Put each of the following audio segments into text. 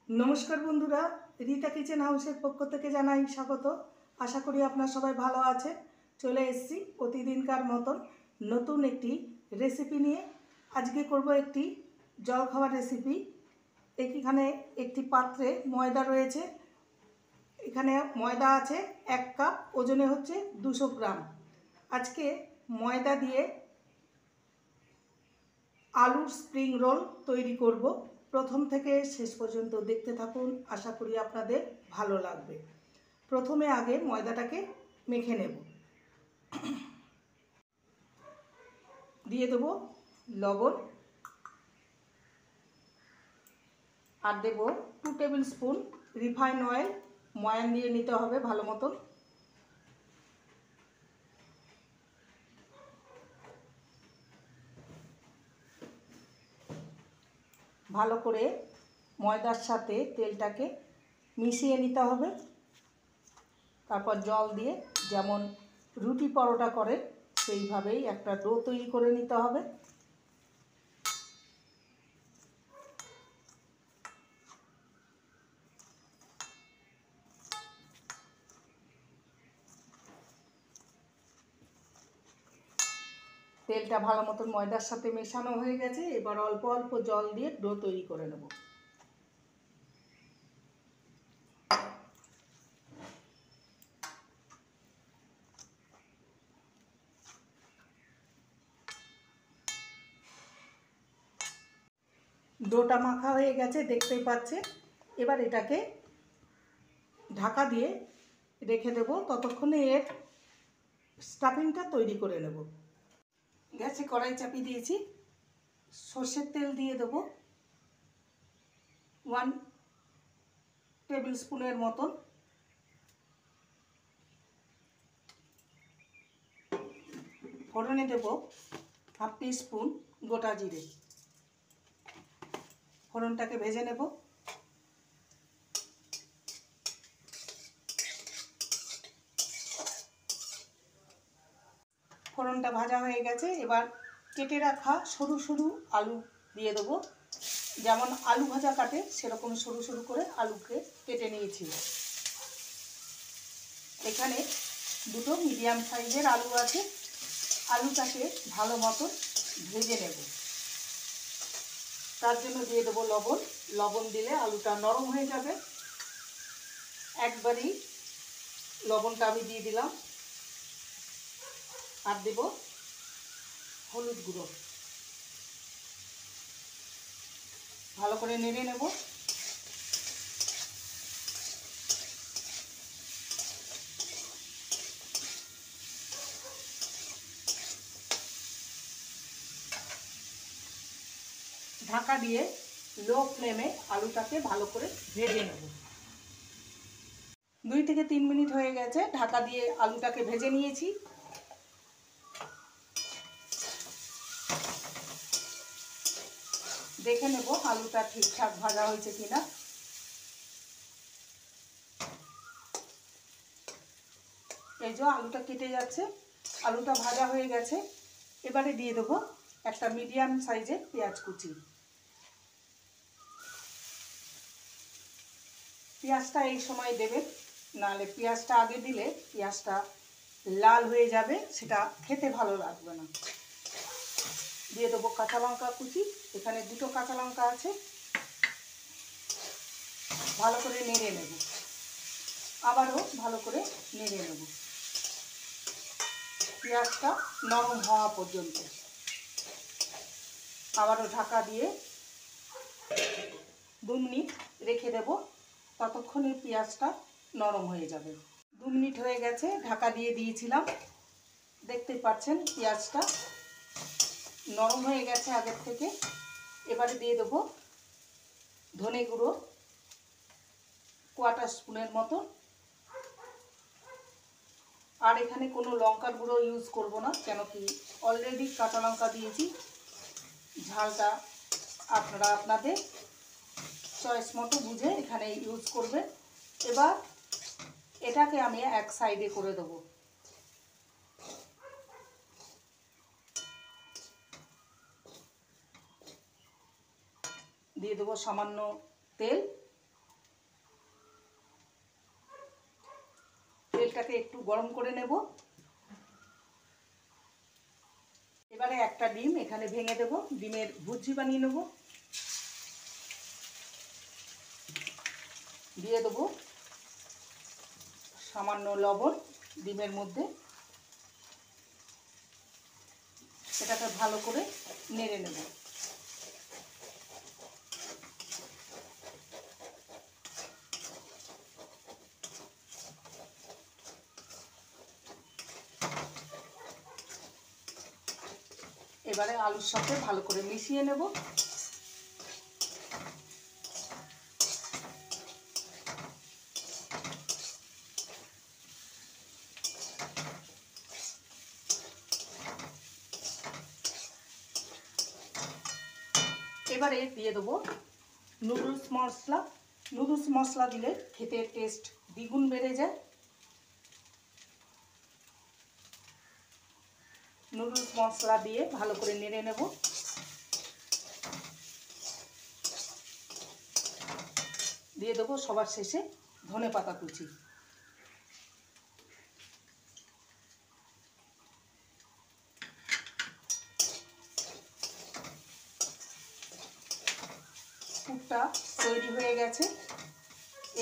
नमस्कार बंधुरा रीता किचेन हाउसের পক্ষ থেকে জানাই স্বাগত। আশা করি আপনারা সবাই ভালো আছেন। চলে এসেছি প্রতিদিনকার মতন নতুন একটি রেসিপি নিয়ে। আজকে করব একটি জলখাবার রেসিপি। এখানে একটি পাত্রে ময়দা রয়েছে। এখানে ময়দা আছে 1 কাপ, ওজনে হচ্ছে 200 গ্রাম। আজকে ময়দা দিয়ে আলুর স্প্রিং রোল তৈরি করব। প্রথম থেকে শেষ পর্যন্ত দেখতে থাকুন, আশা করি আপনাদের ভালো লাগবে। প্রথমে আগে ময়দাটাকে মেখে নেব। দিয়ে দেব লবণ আর দেব 2 টেবিল স্পুন রিফাইন অয়েল। ময়ান দিয়ে নিতে হবে ভালো মতন। ভালো করে ময়দার সাথে তেলটাকে মিশিয়ে নিতে হবে। তারপর জল দিয়ে যেমন রুটি পরোটা করে সেইভাবেই একটা ডো তৈরি করে নিতে হবে। তেলটা ভালো মতন ময়দার সাথে মেশানো হয়ে গেছে। এবার অল্প অল্প জল দিয়ে ডো তৈরি করে নেব। ডোটা মাখা হয়ে গেছে, দেখতেই পাচ্ছেন। এবার এটাকে ঢাকা দিয়ে রেখে দেব, ততক্ষণে এর স্টাফিংটা তৈরি করে নেব। গ্যাসে কড়াই চাপিয়ে দিয়েছি। সর্ষের তেল দিয়ে দেব 1 টেবিল স্পুনের মতন। ফোড়নে দেব 1/2 টিস্পুন গোটা জিরে। ফোড়নটাকে ভেজে নেব। ফোড়নটা ভাজা হয়ে গেছে। এবার কেটে রাখা সরু সরু আলু দিয়ে দেবো। যেমন আলু ভাজা কাটে সেরকম সরু সরু করে আলুকে কেটে নিয়েছি। এখানে দুটো মিডিয়াম সাইজের আলু আছে। আলুটাকে ভালো মতন ভেজে নেব। তার জন্য দিয়ে দেবো লবণ। লবণ দিলে আলুটা নরম হয়ে যাবে। একবারই লবণটা আমি দিয়ে দিলাম। আর দেব হলুদ গুঁড়ো। ভালো করে নেড়ে নেব। ঢাকা দিয়ে লো ফ্লেমে আলুটাকে ভালো করে ভেজে নেব। 2 থেকে 3 মিনিট হয়ে গেছে। ঢাকা দিয়ে আলুটাকে ভেজে নিয়েছি। দেখে নেব আলুটা ঠিকঠাক ভাজা হয়েছে কিনা। এই যে আলুটা কেটে যাচ্ছে, আলুটা ভাজা হয়ে গেছে। এবারে দিয়ে দেবো একটা মিডিয়াম সাইজের পেঁয়াজ কুচি। পেঁয়াজটা এই সময় দেবেন, নাহলে পেঁয়াজটা আগে দিলে পেঁয়াজটা লাল হয়ে যাবে, সেটা খেতে ভালো লাগবে না। দিয়ে দেবো কাঁচা লঙ্কা কুচি। এখানে 2টো কাঁচা লঙ্কা আছে। ভালো করে নেড়ে নেব। আবারও ভালো করে নেড়ে নেব পেঁয়াজটা নরম হওয়া পর্যন্ত। আবারও ঢাকা দিয়ে 2 মিনিট রেখে দেব, ততক্ষণে পেঁয়াজটা নরম হয়ে যাবে। 2 মিনিট হয়ে গেছে, ঢাকা দিয়ে দিয়েছিলাম। দেখতে পাচ্ছেন পেঁয়াজটা নরম হয়ে গেছে আগের থেকে। এবারে দিয়ে দেবো ধনে গুঁড়ো 1/4 স্পুনের মতো। আর এখানে কোনো লঙ্কার গুঁড়ো ইউজ করব না, কেন কি অলরেডি কাঁচা লঙ্কা দিয়েছি। ঝালটা আপনারা আপনাদের চয়েস মতো বুঝে এখানে ইউজ করবেন। এবার এটাকে আমি এক সাইডে করে দেব। দিয়ে দেবো সামান্য তেল। তেলটাকে একটু গরম করে নেব। এবারে একটা ডিম এখানে ভেঙে দেব, ডিমের ভুর্জি বানিয়ে নেব। দিয়ে দেবো সামান্য লবণ ডিমের মধ্যে, এটাকে ভালো করে নেড়ে নেব। এবারে আলুর সাথে ভালো করে মিশিয়ে নেব। এবারে দিয়ে দেবো নুডলস মশলা। নুডলস মশলা দিলে খেতে টেস্ট দ্বিগুণ বেড়ে যায়। নুডলস মশলা দিয়ে ভালো করে নেড়ে নেব। দিয়ে দেবো সবার শেষে ধনেপাতা কুচি। পুরটা তৈরি হয়ে গেছে।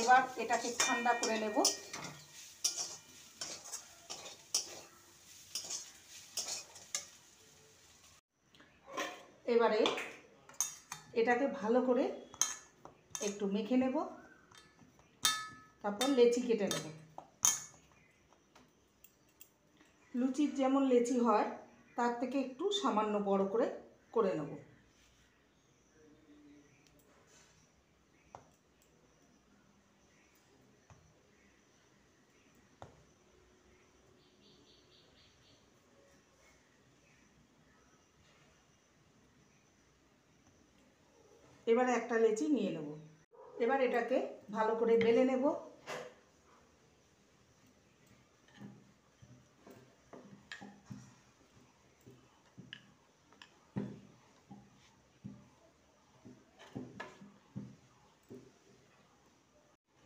এবার এটাকে ঠান্ডা করে নেব। এবারে এটাকে ভালো করে একটু মেখে নেব, তারপর লেচি কেটে নেব। লুচির যেমন লেচি হয় তার থেকে একটু সামান্য বড় করে করে নেব। এবারে একটা লেচি নিয়ে নেব। এবার এটাকে ভালো করে বেলে নেব।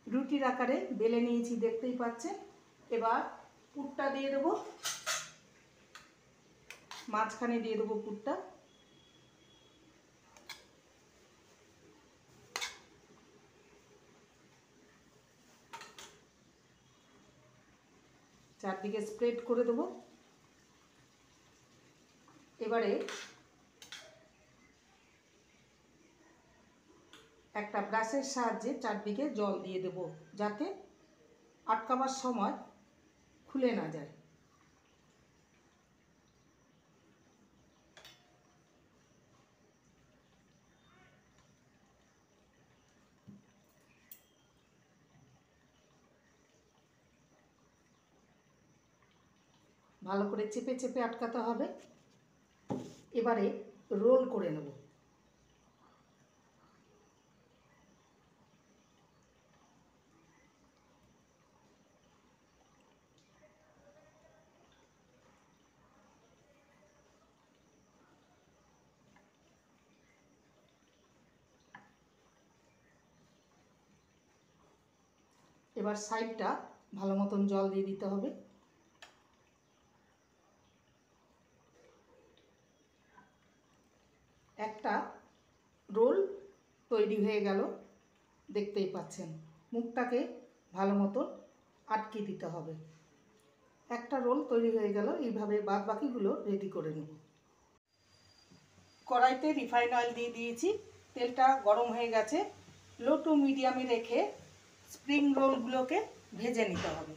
রুটির আকারে বেলে নিয়েছি, দেখতেই পাচ্ছেন। এবার পুরটা দিয়ে দেবো, মাঝখানে দিয়ে দেবো পুরটা। চারদিকে স্প্রেড করে দেবো। এবারে একটা ব্রাশের সাহায্যে চারদিকে জল দিয়ে দেব, যাতে আটকাবার সময় খুলে না যায়। ভালো করে চেপে চেপে আটকাতে হবে। এবারে রোল করে নেব। এবার সাইডটা ভালো মতন জল দিয়ে দিতে হবে। একটা রোল তৈরি হয়ে গেল, দেখতেই পাচ্ছেন। মুখটাকে ভালো মতো আটকে দিতে হবে। একটা রোল তৈরি হয়ে গেল। এইভাবে বাদ বাকিগুলো রেডি করে নেব। কড়াইতে রিফাইন অয়েল দিয়ে দিয়েছি, তেলটা গরম হয়ে গেছে। লো টু মিডিয়ামে রেখে স্প্রিং রোলগুলোকে ভেজে নিতে হবে।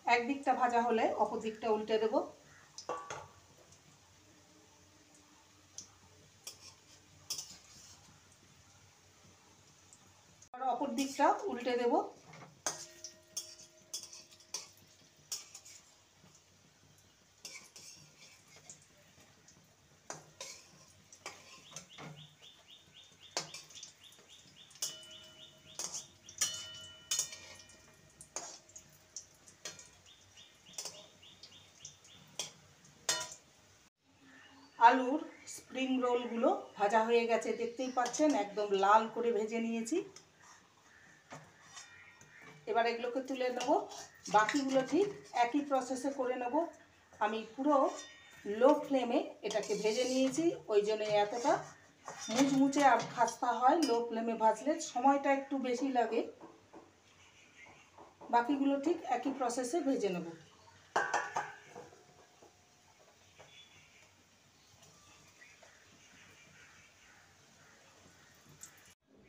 একদিকটা ভাজা হলে অপর দিকটা উল্টে দেব। আর অপর দিকটা উল্টে দেব। আলুর স্প্রিং রোলগুলো ভাজা হয়ে গেছে, দেখতেই পাচ্ছেন একদম লাল করে ভেজে নিয়েছি। এবার এগুলোকে তুলে নেব। বাকিগুলো ঠিক একই প্রসেসে করে নেব। আমি পুরো লো ফ্লেমে এটাকে ভেজে নিয়েছি, ওই জন্য এতটা মুচমুচে আর খাস্তা হয়। লো ফ্লেমে ভাজলে সময়টা একটু বেশি লাগে। বাকিগুলো ঠিক একই প্রসেসে ভেজে নেব।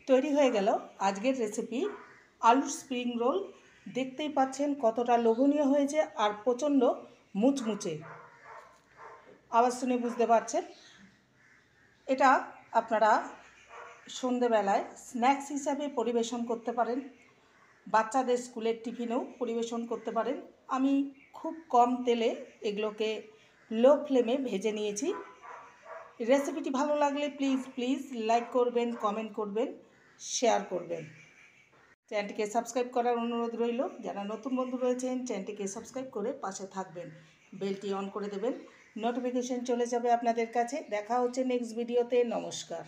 তৈরি হয়ে গেল আজকের রেসিপি আলুর স্প্রিং রোল। দেখতেই পাচ্ছেন কতটা লোভনীয় হয়েছে আর প্রচণ্ড মুচমুচে। আওয়াজ শুনে বুঝতে পারছেন। এটা আপনারা সন্ধেবেলায় স্ন্যাক্স হিসাবে পরিবেশন করতে পারেন, বাচ্চাদের স্কুলের টিফিনেও পরিবেশন করতে পারেন। আমি খুব কম তেলে এগুলোকে লো ফ্লেমে ভেজে নিয়েছি। রেসিপিটি ভালো লাগলে প্লিজ লাইক করবেন, কমেন্ট করবেন, শেয়ার করবেন। চ্যানেলটিকে সাবস্ক্রাইব করার অনুরোধ রইল। যারা নতুন বন্ধু রয়েছেন চ্যানেলটিকে সাবস্ক্রাইব করে পাশে থাকবেন, বেলটি অন করে দেবেন, নোটিফিকেশন চলে যাবে আপনাদের কাছে। দেখা হচ্ছে নেক্সট ভিডিওতে। নমস্কার।